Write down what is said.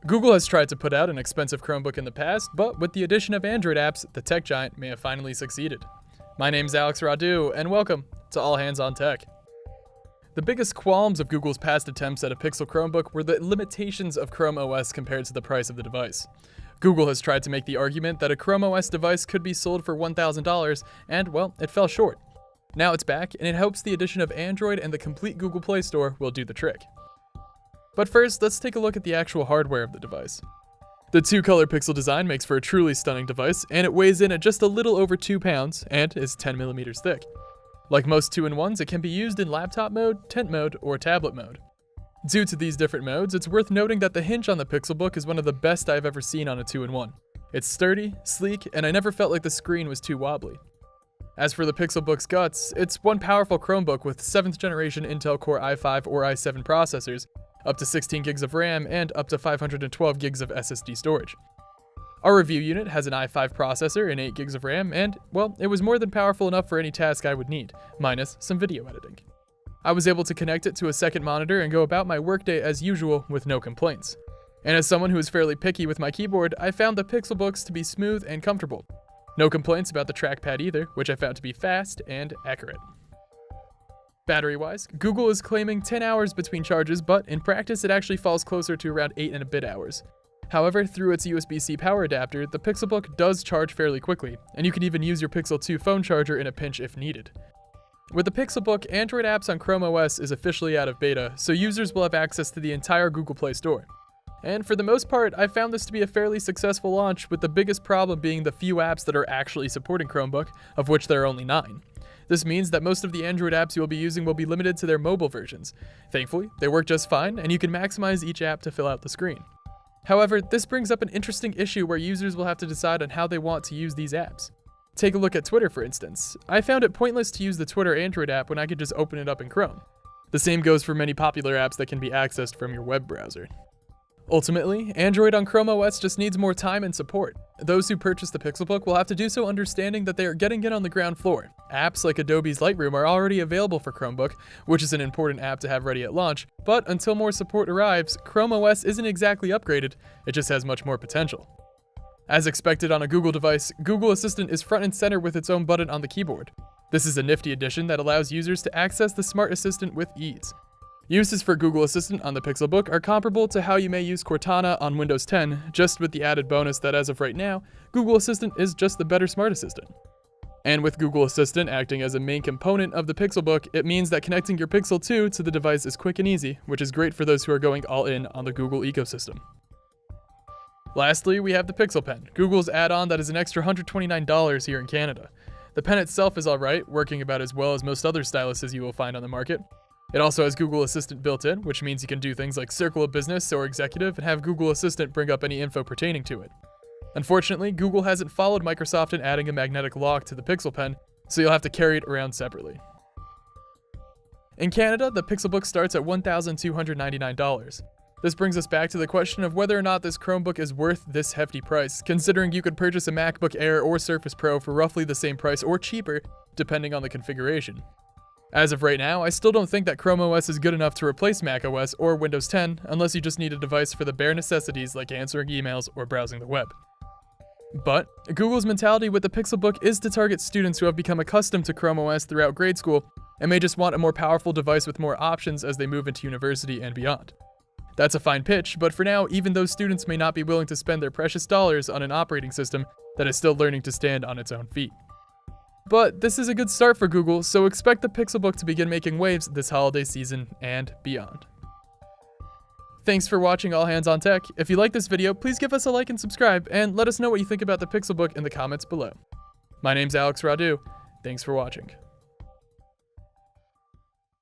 Google has tried to put out an expensive Chromebook in the past, but with the addition of Android apps, the tech giant may have finally succeeded. My name's Alex Radu, and welcome to All Hands on Tech. The biggest qualms of Google's past attempts at a Pixel Chromebook were the limitations of Chrome OS compared to the price of the device. Google has tried to make the argument that a Chrome OS device could be sold for $1,000, and, well, it fell short. Now it's back, and it hopes the addition of Android and the complete Google Play Store will do the trick. But first, let's take a look at the actual hardware of the device. The two-color pixel design makes for a truly stunning device, and it weighs in at just a little over 2 pounds and is 10mm thick. Like most 2-in-1s, it can be used in laptop mode, tent mode, or tablet mode. Due to these different modes, it's worth noting that the hinge on the Pixelbook is one of the best I've ever seen on a 2-in-1. It's sturdy, sleek, and I never felt like the screen was too wobbly. As for the Pixelbook's guts, it's one powerful Chromebook with 7th generation Intel Core i5 or i7 processors, up to 16 gigs of RAM, and up to 512 gigs of SSD storage. Our review unit has an i5 processor and 8 gigs of RAM, and, well, it was more than powerful enough for any task I would need, minus some video editing. I was able to connect it to a second monitor and go about my workday as usual with no complaints. And as someone who is fairly picky with my keyboard, I found the Pixelbooks to be smooth and comfortable. No complaints about the trackpad either, which I found to be fast and accurate. Battery-wise, Google is claiming 10 hours between charges, but in practice it actually falls closer to around 8 and a bit hours. However, through its USB-C power adapter, the Pixelbook does charge fairly quickly, and you can even use your Pixel 2 phone charger in a pinch if needed. With the Pixelbook, Android apps on Chrome OS is officially out of beta, so users will have access to the entire Google Play Store. And for the most part, I found this to be a fairly successful launch, with the biggest problem being the few apps that are actually supporting Chromebook, of which there are only 9. This means that most of the Android apps you will be using will be limited to their mobile versions. Thankfully, they work just fine, and you can maximize each app to fill out the screen. However, this brings up an interesting issue where users will have to decide on how they want to use these apps. Take a look at Twitter, for instance. I found it pointless to use the Twitter Android app when I could just open it up in Chrome. The same goes for many popular apps that can be accessed from your web browser. Ultimately, Android on Chrome OS just needs more time and support. Those who purchase the Pixelbook will have to do so understanding that they are getting it on the ground floor. Apps like Adobe's Lightroom are already available for Chromebook, which is an important app to have ready at launch, but until more support arrives, Chrome OS isn't exactly upgraded, it just has much more potential. As expected on a Google device, Google Assistant is front and center with its own button on the keyboard. This is a nifty addition that allows users to access the Smart Assistant with ease. Uses for Google Assistant on the Pixelbook are comparable to how you may use Cortana on Windows 10, just with the added bonus that as of right now, Google Assistant is just the better Smart Assistant. And with Google Assistant acting as a main component of the Pixelbook, it means that connecting your Pixel 2 to the device is quick and easy, which is great for those who are going all in on the Google ecosystem. Lastly, we have the Pixel Pen, Google's add-on that is an extra $129 here in Canada. The pen itself is alright, working about as well as most other styluses you will find on the market. It also has Google Assistant built in, which means you can do things like Circle of Business or Executive and have Google Assistant bring up any info pertaining to it. Unfortunately, Google hasn't followed Microsoft in adding a magnetic lock to the Pixel Pen, so you'll have to carry it around separately. In Canada, the Pixelbook starts at $1,299. This brings us back to the question of whether or not this Chromebook is worth this hefty price, considering you could purchase a MacBook Air or Surface Pro for roughly the same price or cheaper, depending on the configuration. As of right now, I still don't think that Chrome OS is good enough to replace Mac OS or Windows 10 unless you just need a device for the bare necessities like answering emails or browsing the web. But Google's mentality with the Pixelbook is to target students who have become accustomed to Chrome OS throughout grade school and may just want a more powerful device with more options as they move into university and beyond. That's a fine pitch, but for now, even those students may not be willing to spend their precious dollars on an operating system that is still learning to stand on its own feet. But this is a good start for Google, so expect the Pixelbook to begin making waves this holiday season and beyond. Thanks for watching All Hands on Tech. If you like this video, please give us a like and subscribe, and let us know what you think about the Pixelbook in the comments below. My name's Alex Radu. Thanks for watching.